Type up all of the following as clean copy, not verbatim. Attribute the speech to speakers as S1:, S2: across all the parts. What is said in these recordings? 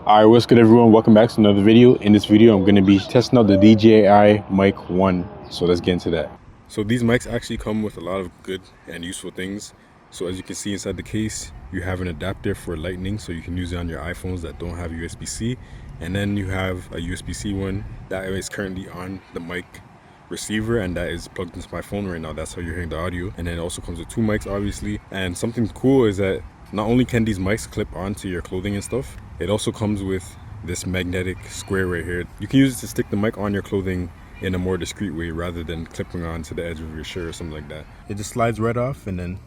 S1: Alright, what's good everyone? Welcome back to another video. In this video, I'm going to be testing out the DJI Mic 1. So let's get into that. So these mics actually come with a lot of good and useful things. So as you can see inside the case, you have an adapter for lightning, so you can use it on your iPhones that don't have USB-C. And then you have a USB-C one that is currently on the mic receiver, and that is plugged into my phone right now. That's how you're hearing the audio. And then it also comes with two mics, obviously. And something cool is that not only can these mics clip onto your clothing and stuff, it also comes with this magnetic square right here. You can use it to stick the mic on your clothing in a more discreet way rather than clipping onto the edge of your shirt or something like that. It just slides right off, and then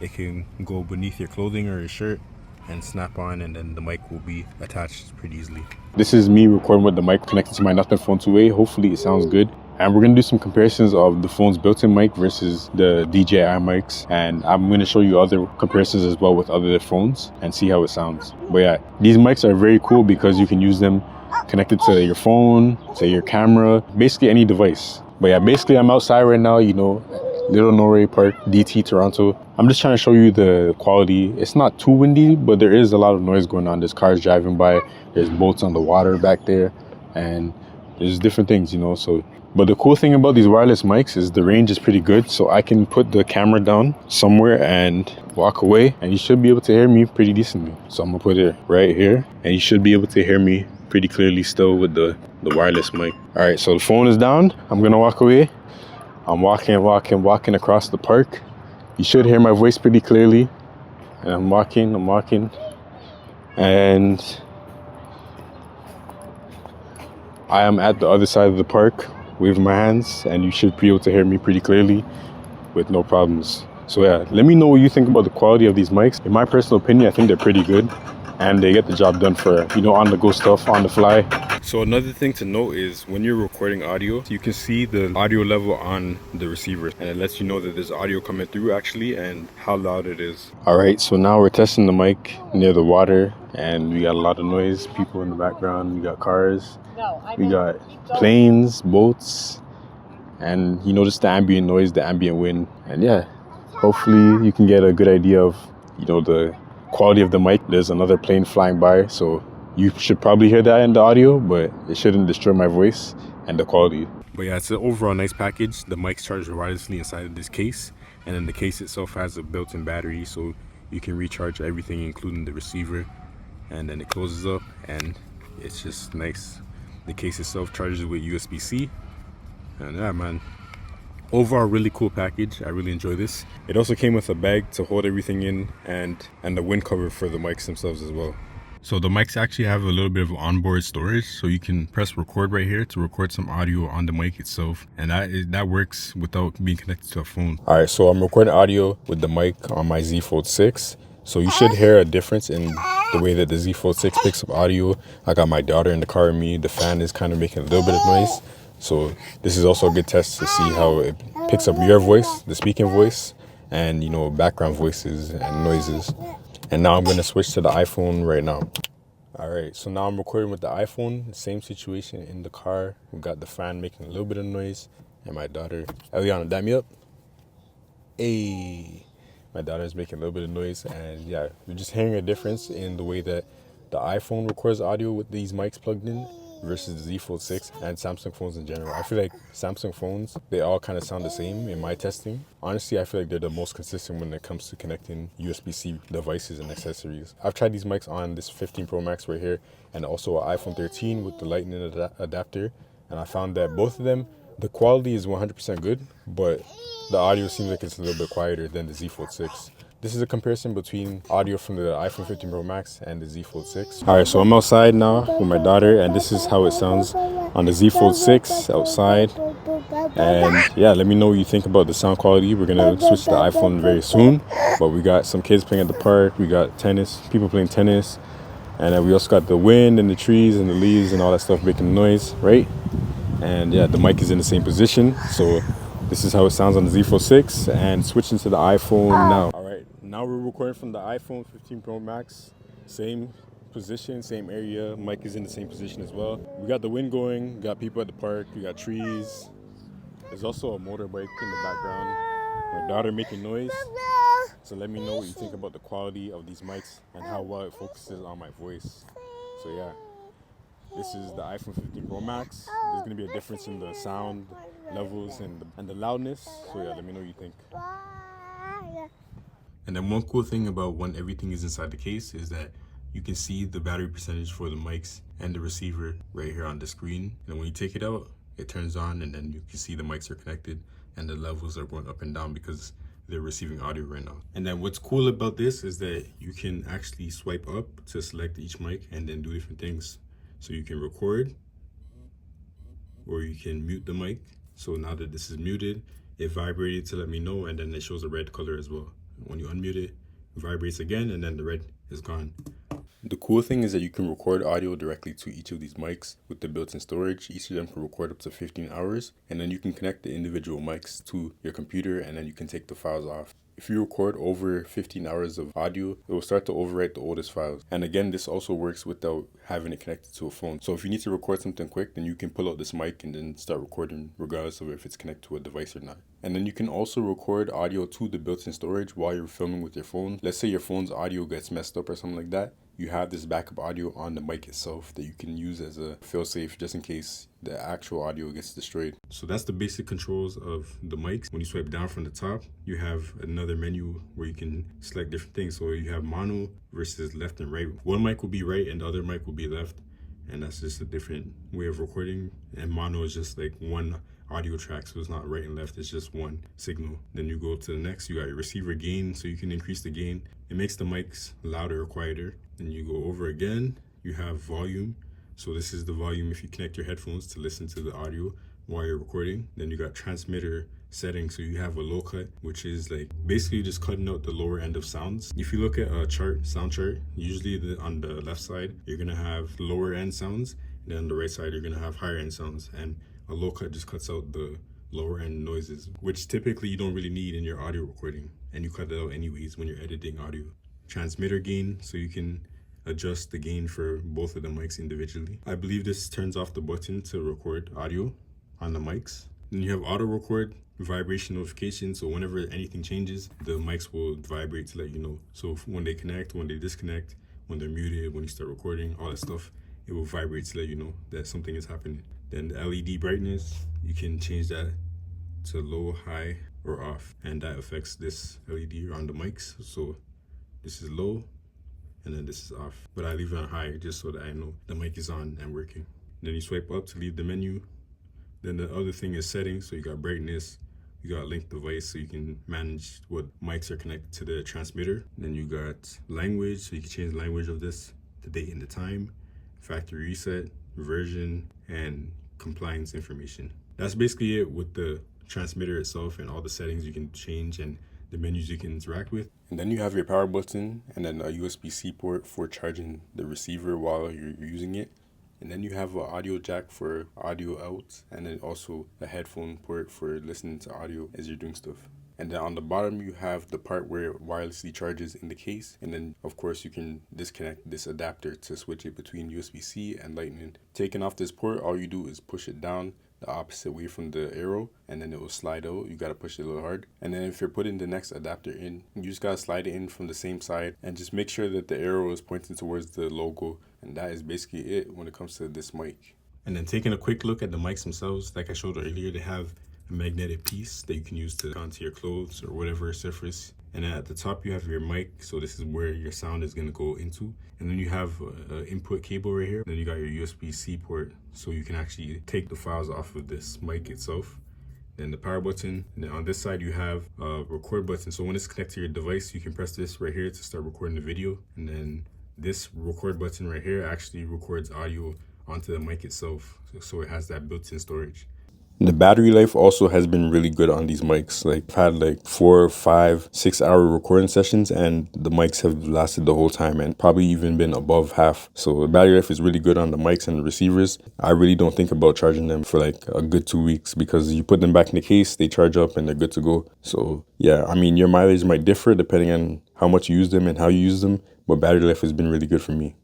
S1: it can go beneath your clothing or your shirt and snap on, and then the mic will be attached pretty easily. This is me recording with the mic connected to my Nothing Phone 2A. Hopefully it sounds good. And we're going to do some comparisons of the phone's built-in mic versus the DJI mics. And I'm going to show you other comparisons as well with other phones and see how it sounds. But yeah, these mics are very cool because you can use them connected to your phone, to your camera, basically any device. But yeah, basically I'm outside right now, you know, Little Norway Park, DT, Toronto. I'm just trying to show you the quality. It's not too windy, but there is a lot of noise going on. There's cars driving by, there's boats on the water back there, and there's different things, you know. So, but the cool thing about these wireless mics is the range is pretty good. So I can put the camera down somewhere and walk away, and you should be able to hear me pretty decently. So I'm gonna put it right here, and you should be able to hear me pretty clearly still with the wireless mic. All right, so the phone is down. I'm gonna walk away. I'm walking across the park. You should hear my voice pretty clearly. And I'm walking. And I am at the other side of the park, waving my hands, and you should be able to hear me pretty clearly with no problems. So yeah, let me know what you think about the quality of these mics. In my personal opinion, I think they're pretty good, and they get the job done for, you know, on-the-go stuff, on the fly. So another thing to note is when you're recording audio, you can see the audio level on the receiver, and it lets you know that there's audio coming through actually and how loud it is. All right, so now we're testing the mic near the water, and we got a lot of noise, people in the background, we got cars, we got planes, boats, and you notice the ambient noise, the ambient wind. And yeah, hopefully you can get a good idea of, you know, the quality of the mic. There's another plane flying by, so you should probably hear that in the audio, but it shouldn't destroy my voice and the quality. But yeah, it's an overall nice package. The mic's charged wirelessly inside of this case, and then the case itself has a built-in battery, so you can recharge everything, including the receiver. And then it closes up, and it's just nice. The case itself charges with USB-C, and yeah, man, overall really cool package. I really enjoy this. It also came with a bag to hold everything in, and the wind cover for the mics themselves as well. So the mics actually have a little bit of onboard storage, so you can press record right here to record some audio on the mic itself, and that works without being connected to a phone. All right, so I'm recording audio with the mic on my Z Fold 6, so you should hear a difference in the way that the Z Fold 6 picks up audio. I got my daughter in the car with me. The fan is kind of making a little bit of noise, so this is also a good test to see how it picks up your voice, the speaking voice, and, you know, background voices and noises. And now I'm going to switch to the iPhone right now. All right, so now I'm recording with the iPhone. Same situation in the car. We got the fan making a little bit of noise, and my daughter, Eliana, dab me up. Hey, my daughter is making a little bit of noise, and yeah, we're just hearing a difference in the way that the iPhone records audio with these mics plugged in versus the Z Fold 6 and Samsung phones in general. I feel like Samsung phones, they all kind of sound the same in my testing. Honestly, I feel like they're the most consistent when it comes to connecting USB-C devices and accessories. I've tried these mics on this 15 Pro Max right here, and also an iPhone 13 with the lightning adapter, and I found that both of them, the quality is 100% good, but the audio seems like it's a little bit quieter than the Z Fold 6. This is a comparison between audio from the iPhone 15 Pro Max and the Z Fold 6. All right, so I'm outside now with my daughter, and this is how it sounds on the Z Fold 6 outside. And yeah, let me know what you think about the sound quality. We're gonna switch to the iPhone very soon, but we got some kids playing at the park. We got tennis, people playing tennis, and then we also got the wind and the trees and the leaves and all that stuff making noise, right? And yeah, the mic is in the same position, so this is how it sounds on the Z Fold 6, and switching to the iPhone now. All right, now we're recording from the iPhone 15 Pro Max. Same position, same area. Mic is in the same position as well. We got the wind going, we got people at the park, we got trees. There's also a motorbike in the background. My daughter making noise. So let me know what you think about the quality of these mics and how well it focuses on my voice. So yeah, this is the iPhone 15 Pro Max. There's gonna be a difference in the sound levels and the loudness. So yeah, let me know what you think. And then one cool thing about when everything is inside the case is that you can see the battery percentage for the mics and the receiver right here on the screen. And when you take it out, it turns on and then you can see the mics are connected and the levels are going up and down because they're receiving audio right now. And then what's cool about this is that you can actually swipe up to select each mic and then do different things. So you can record or you can mute the mic. So now that this is muted, it vibrated to let me know and then it shows a red color as well. When you unmute it, it vibrates again and then the red is gone. The cool thing is that you can record audio directly to each of these mics with the built-in storage. Each of them can record up to 15 hours and then you can connect the individual mics to your computer and then you can take the files off. If you record over 15 hours of audio, it will start to overwrite the oldest files. And again, this also works without having it connected to a phone. So if you need to record something quick, then you can pull out this mic and then start recording regardless of if it's connected to a device or not. And then you can also record audio to the built-in storage while you're filming with your phone. Let's say your phone's audio gets messed up or something like that. You have this backup audio on the mic itself that you can use as a fail-safe just in case the actual audio gets destroyed. So that's the basic controls of the mics. When you swipe down from the top, you have another menu where you can select different things. So you have mono versus left and right. One mic will be right and the other mic will be left. And that's just a different way of recording. And mono is just like one audio track, so it's not right and left, it's just one signal. Then you go to the next, you got your receiver gain, so you can increase the gain. It makes the mics louder or quieter. Then you go over again, you have volume. So this is the volume if you connect your headphones to listen to the audio while you're recording. Then you got transmitter settings, so you have a low cut, which is like basically just cutting out the lower end of sounds. If you look at a sound chart, usually on the left side, you're gonna have lower end sounds, and then on the right side, you're gonna have higher end sounds. And a low cut just cuts out the lower end noises, which typically you don't really need in your audio recording, and you cut it out anyways when you're editing audio. Transmitter gain, so you can adjust the gain for both of the mics individually. I believe this turns off the button to record audio on the mics. Then you have auto record vibration notification, so whenever anything changes, the mics will vibrate to let you know. So when they connect, when they disconnect, when they're muted, when you start recording, all that stuff, it will vibrate to let you know that something is happening. Then the LED brightness, you can change that to low, high, or off, and that affects this LED on the mics. So this is low, and then this is off. But I leave it on high just so that I know the mic is on and working. Then you swipe up to leave the menu. Then the other thing is settings. So you got brightness, you got link device, so you can manage what mics are connected to the transmitter. Then you got language, so you can change the language of this, the date and the time, factory reset, version, and compliance information. That's basically it with the transmitter itself and all the settings you can change and the menus you can interact with. And then you have your power button and then a USB-C port for charging the receiver while you're using it. And then you have an audio jack for audio out, and then also a headphone port for listening to audio as you're doing stuff. And then on the bottom, you have the part where it wirelessly charges in the case. And then, of course, you can disconnect this adapter to switch it between USB-C and Lightning. Taking off this port, all you do is push it down the opposite way from the arrow, and then it will slide out. You gotta push it a little hard. And then if you're putting the next adapter in, you just gotta slide it in from the same side and just make sure that the arrow is pointing towards the logo. And that is basically it when it comes to this mic. And then taking a quick look at the mics themselves, like I showed earlier, they have a magnetic piece that you can use to onto your clothes or whatever surface. And then at the top you have your mic, so this is where your sound is gonna go into. And then you have an input cable right here. Then you got your USB-C port, so you can actually take the files off of this mic itself. Then the power button, and then on this side you have a record button. So when it's connected to your device, you can press this right here to start recording the video. And then this record button right here actually records audio onto the mic itself, so it has that built-in storage. The battery life also has been really good on these mics. Like I've had like 4, 5, 6 hour recording sessions and the mics have lasted the whole time and probably even been above half. So the battery life is really good on the mics and the receivers. I really don't think about charging them for like a good 2 weeks because you put them back in the case, they charge up and they're good to go. So yeah, I mean, your mileage might differ depending on how much you use them and how you use them, but battery life has been really good for me.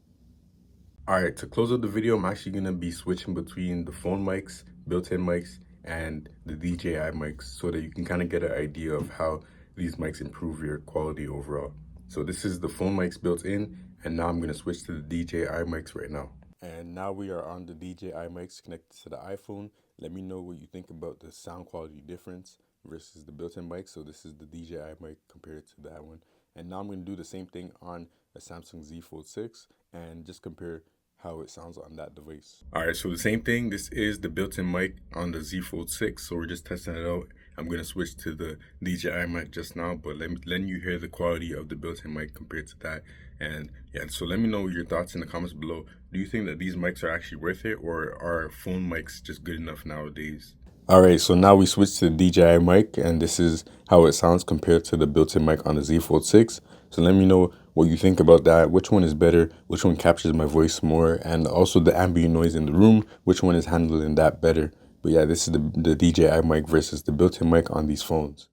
S1: All right, to close out the video, I'm actually gonna be switching between the phone mics, built-in mics, and the DJI mics so that you can kind of get an idea of how these mics improve your quality overall. So this is the phone mics built in, and now I'm gonna switch to the DJI mics right now. And now we are on the DJI mics connected to the iPhone. Let me know what you think about the sound quality difference versus the built-in mic. So this is the DJI mic compared to that one. And now I'm going to do the same thing on a Samsung Z Fold 6 and just compare how it sounds on that device. All right, so the same thing. This is the built-in mic on the Z Fold 6. So we're just testing it out. I'm going to switch to the DJI mic just now, but letting you hear the quality of the built-in mic compared to that. And yeah, so let me know your thoughts in the comments below. Do you think that these mics are actually worth it, or are phone mics just good enough nowadays? All right, so now we switch to the DJI mic, and this is how it sounds compared to the built-in mic on the Z Fold 6. So let me know what you think about that. Which one is better? Which one captures my voice more? And also the ambient noise in the room, which one is handling that better? But yeah, this is the DJI mic versus the built-in mic on these phones.